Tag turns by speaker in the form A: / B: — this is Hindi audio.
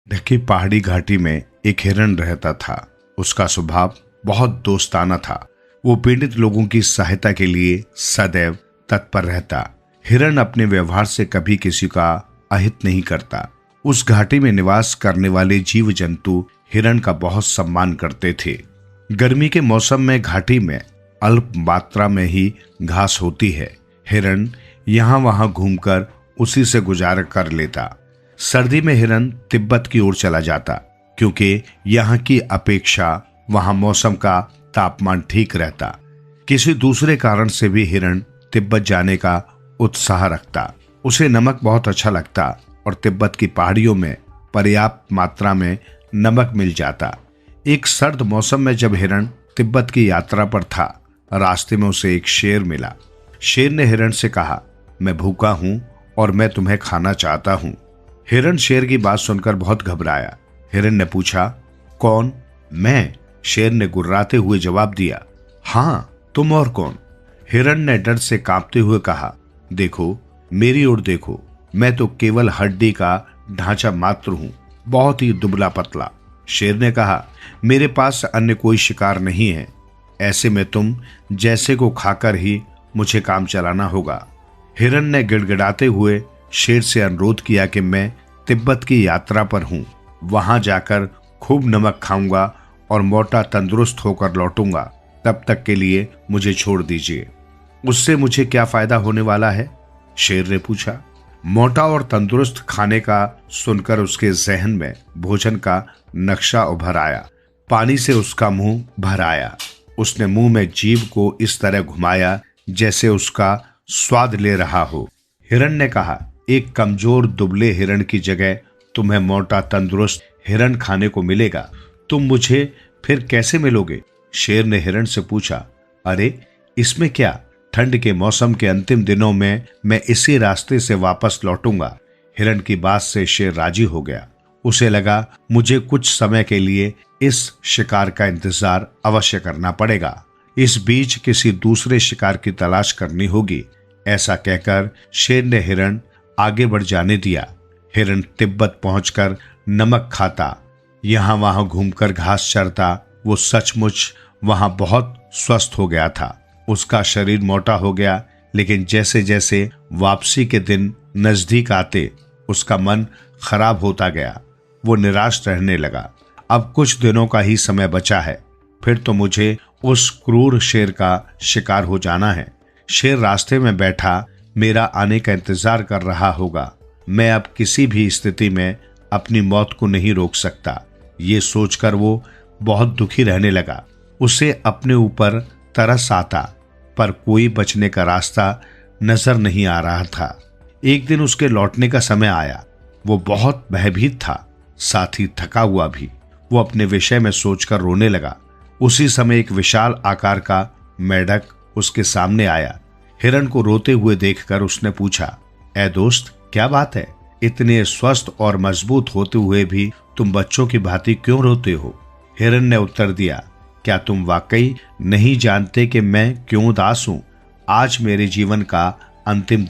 A: ढकी पहाड़ी घाटी में एक हिरण रहता था। उसका स्वभाव बहुत दोस्ताना था। वो पीड़ित लोगों की सहायता के लिए सदैव तत्पर रहता। हिरण अपने व्यवहार से कभी किसी का अहित नहीं करता। उस घाटी में निवास करने वाले जीव जंतु हिरण का बहुत सम्मान करते थे। गर्मी के मौसम में घाटी में अल्प मात्रा में ही घास होती है। हिरण यहाँ वहां घूमकर उसी से गुजारा कर लेता। सर्दी में हिरण तिब्बत की ओर चला जाता, क्योंकि यहाँ की अपेक्षा वहां मौसम का तापमान ठीक रहता। किसी दूसरे कारण से भी हिरण तिब्बत जाने का उत्साह रखता। उसे नमक बहुत अच्छा लगता और तिब्बत की पहाड़ियों में पर्याप्त मात्रा में नमक मिल जाता। एक सर्द मौसम में जब हिरण तिब्बत की यात्रा पर था, रास्ते में उसे एक शेर मिला। शेर ने हिरण से कहा, मैं भूखा हूं और मैं तुम्हें खाना चाहता हूं। हिरण शेर की बात सुनकर बहुत घबराया। हिरण ने पूछा, कौन? मैं। शेर ने गुर्राते हुए जवाब दिया, हाँ, तुम और कौन? हिरण ने डर से कांपते हुए कहा, देखो, मेरी ओर देखो, मैं तो केवल हड्डी का ढांचा मात्र हूं, बहुत ही दुबला पतला। शेर ने कहा, मेरे पास अन्य कोई शिकार नहीं है, ऐसे में तुम जैसे को खाकर ही मुझे काम चलाना होगा। हिरण ने गिड़गिड़ाते हुए शेर से अनुरोध किया कि मैं तिब्बत की यात्रा पर हूं, वहां जाकर खूब नमक खाऊंगा और मोटा तंदुरुस्त होकर लौटूंगा। तब तक के लिए मुझे छोड़ दीजिए। उससे मुझे क्या फायदा होने वाला है? शेर ने पूछा। मोटा और तंदुरुस्त खाने का सुनकर उसके जहन में भोजन का नक्शा उभर आया। पानी से उसका मुंह भर आया। उसने मुंह में जीभ को इस तरह घुमाया जैसे उसका स्वाद ले रहा हो। हिरण ने कहा, एक कमजोर दुबले हिरण की जगह तुम्हें मोटा तंदुरुस्त हिरण खाने को मिलेगा। तुम मुझे फिर कैसे मिलोगे? शेर ने हिरण से पूछा। अरे, इसमें क्या, ठंड के मौसम के अंतिम दिनों में मैं इसी रास्ते से वापस लौटूंगा। हिरण की बात से शेर राजी हो गया। उसे लगा, मुझे कुछ समय के लिए इस शिकार का इंतजार अवश्य करना पड़ेगा। इस बीच किसी दूसरे शिकार की तलाश करनी होगी। ऐसा कहकर शेर ने हिरण आगे बढ़ जाने दिया। हिरण तिब्बत पहुंचकर नमक खाता, यहां वहां घूमकर घास चरता। वो सचमुच वहां बहुत स्वस्थ हो गया था। उसका शरीर मोटा हो गया, लेकिन जैसे जैसे वापसी के दिन नजदीक आते उसका मन खराब होता गया। वो निराश रहने लगा। अब कुछ दिनों का ही समय बचा है, फिर तो मुझे उस क्रूर शेर का शिकार हो जाना है। शेर रास्ते में बैठा मेरा आने का इंतजार कर रहा होगा। मैं अब किसी भी स्थिति में अपनी मौत को नहीं रोक सकता। ये सोचकर वो बहुत दुखी रहने लगा। उसे अपने ऊपर तरस आता, पर कोई बचने का रास्ता नजर नहीं आ रहा था। एक दिन उसके लौटने का समय आया। वो बहुत भयभीत था, साथ ही थका हुआ भी। वो अपने विषय में सोचकर रोने लगा। उसी समय एक विशाल आकार का मेढक उसके सामने आया। हिरण को रोते हुए देखकर उसने पूछा, ऐ दोस्त, क्या बात है? इतने स्वस्थ और मजबूत होते हुए भी तुम बच्चों की भांति क्यों रोते हो? हिरण ने उत्तर दिया, क्या तुम वाकई नहीं जानते कि मैं क्यों उदास हूं? आज मेरे जीवन का अंतिम